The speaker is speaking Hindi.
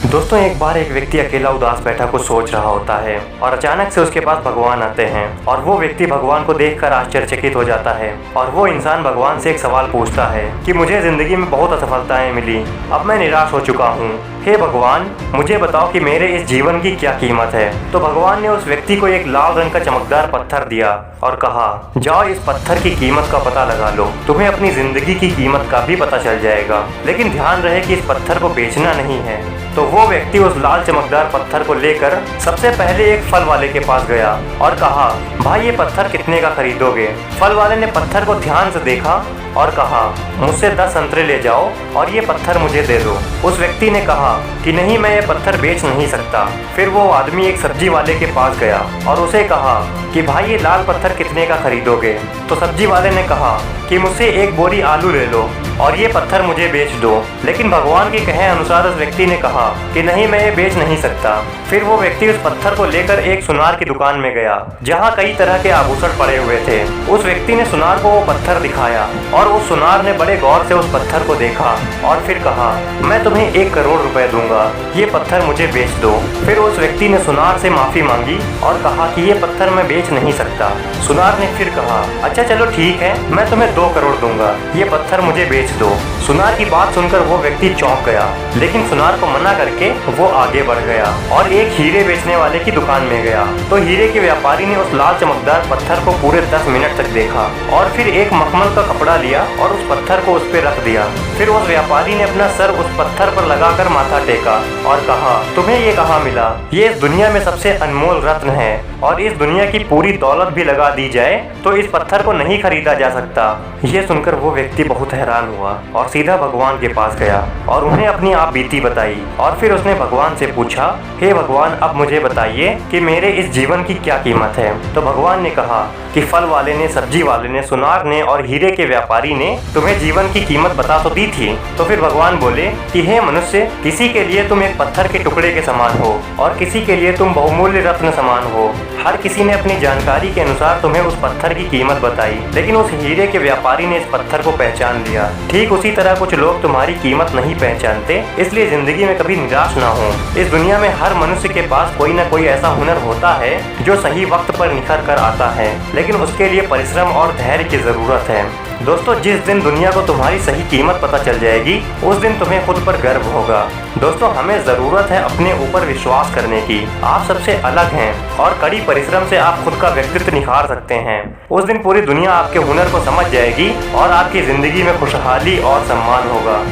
दोस्तों, एक बार एक व्यक्ति अकेला उदास बैठा कुछ सोच रहा होता है और अचानक से उसके पास भगवान आते हैं और वो व्यक्ति भगवान को देखकर आश्चर्यचकित हो जाता है और वो इंसान भगवान से एक सवाल पूछता है कि मुझे जिंदगी में बहुत असफलताएं मिली, अब मैं निराश हो चुका हूँ। हे भगवान, मुझे बताओ कि मेरे इस जीवन की क्या कीमत है। तो भगवान ने उस व्यक्ति को एक लाल रंग का चमकदार पत्थर दिया और कहा, जाओ इस पत्थर की कीमत का पता लगा लो, तुम्हें अपनी जिंदगी की कीमत का भी पता चल जाएगा। लेकिन ध्यान रहे कि इस पत्थर को बेचना नहीं है। तो वो व्यक्ति उस लाल चमकदार पत्थर को लेकर सबसे पहले एक फल वाले के पास गया और कहा, भाई ये पत्थर कितने का खरीदोगे। फल वाले ने पत्थर को ध्यान से देखा और कहा, मुझसे 10 संतरे ले जाओ और ये पत्थर मुझे दे दो। उस व्यक्ति ने कहा कि नहीं, मैं ये पत्थर बेच नहीं सकता। फिर वो आदमी एक सब्जी वाले के पास गया और उसे कहा कि भाई ये लाल पत्थर कितने का खरीदोगे। तो सब्जी वाले ने कहा कि मुझसे एक बोरी आलू ले लो और ये पत्थर मुझे बेच दो। लेकिन भगवान के कहे अनुसार उस व्यक्ति ने कहा कि नहीं, मैं ये बेच नहीं सकता। फिर वो व्यक्ति उस पत्थर को लेकर एक सुनार की दुकान में गया जहाँ कई तरह के आभूषण पड़े हुए थे। उस व्यक्ति ने सुनार को वो पत्थर दिखाया और उस सुनार ने बड़े गौर से उस पत्थर को देखा और फिर कहा, मैं तुम्हें 1 करोड़ रुपए दूंगा, ये पत्थर मुझे बेच दो। फिर उस व्यक्ति ने सुनार से माफी मांगी और कहा कि ये पत्थर मैं बेच नहीं सकता। सुनार ने फिर कहा, अच्छा चलो ठीक है, मैं तुम्हें 2 करोड़ दूंगा, ये पत्थर मुझे बेच दो। सुनार की बात सुनकर वो व्यक्ति चौंक गया, लेकिन सुनार को मना करके वो आगे बढ़ गया और एक हीरे बेचने वाले की दुकान में गया। तो हीरे के व्यापारी ने उस लाल चमकदार पत्थर को पूरे 10 मिनट तक देखा और फिर एक मखमल का कपड़ा लिया और उस पत्थर को उस पर रख दिया। फिर उस व्यापारी ने अपना सर उस पत्थर पर लगाकर माथा टेका और कहा, तुम्हें ये कहाँ मिला? ये इस दुनिया में सबसे अनमोल रत्न है और इस दुनिया की पूरी दौलत भी लगा दी जाए तो इस पत्थर को नहीं खरीदा जा सकता। ये सुनकर वो व्यक्ति बहुत हैरान हुआ और सीधा भगवान के पास गया और उन्हें अपनी आप बीती बताई। और फिर उसने भगवान से पूछा, हे भगवान, अब मुझे बताइए कि मेरे इस जीवन की क्या कीमत है। तो भगवान ने कहा कि फल वाले ने, सब्जी वाले ने, सुनार ने और हीरे के व्यापारी ने तुम्हें जीवन की कीमत बता तो दी थी। तो फिर भगवान बोले कि हे मनुष्य, किसी के लिए तुम एक पत्थर के टुकड़े के समान हो और किसी के लिए तुम बहुमूल्य रत्न समान हो। हर किसी ने अपनी जानकारी के अनुसार तुम्हें उस पत्थर की कीमत बताई, लेकिन उस हीरे के व्यापारी ने इस पत्थर को पहचान लिया। ठीक उसी तरह कुछ लोग तुम्हारी कीमत नहीं पहचानते, इसलिए जिंदगी में कभी निराश ना हो। इस दुनिया में हर मनुष्य के पास कोई न कोई ऐसा हुनर होता है जो सही वक्त पर निखर कर आता है, लेकिन उसके लिए परिश्रम और धैर्य की जरूरत है। दोस्तों, जिस दिन दुनिया को तुम्हारी सही कीमत पता चल जाएगी, उस दिन तुम्हें खुद पर गर्व होगा। दोस्तों, हमें ज़रूरत है अपने ऊपर विश्वास करने की। आप सबसे अलग हैं और कड़ी परिश्रम से आप खुद का व्यक्तित्व निखार सकते हैं। उस दिन पूरी दुनिया आपके हुनर को समझ जाएगी और आपकी ज़िंदगी में खुशहाली और सम्मान होगा।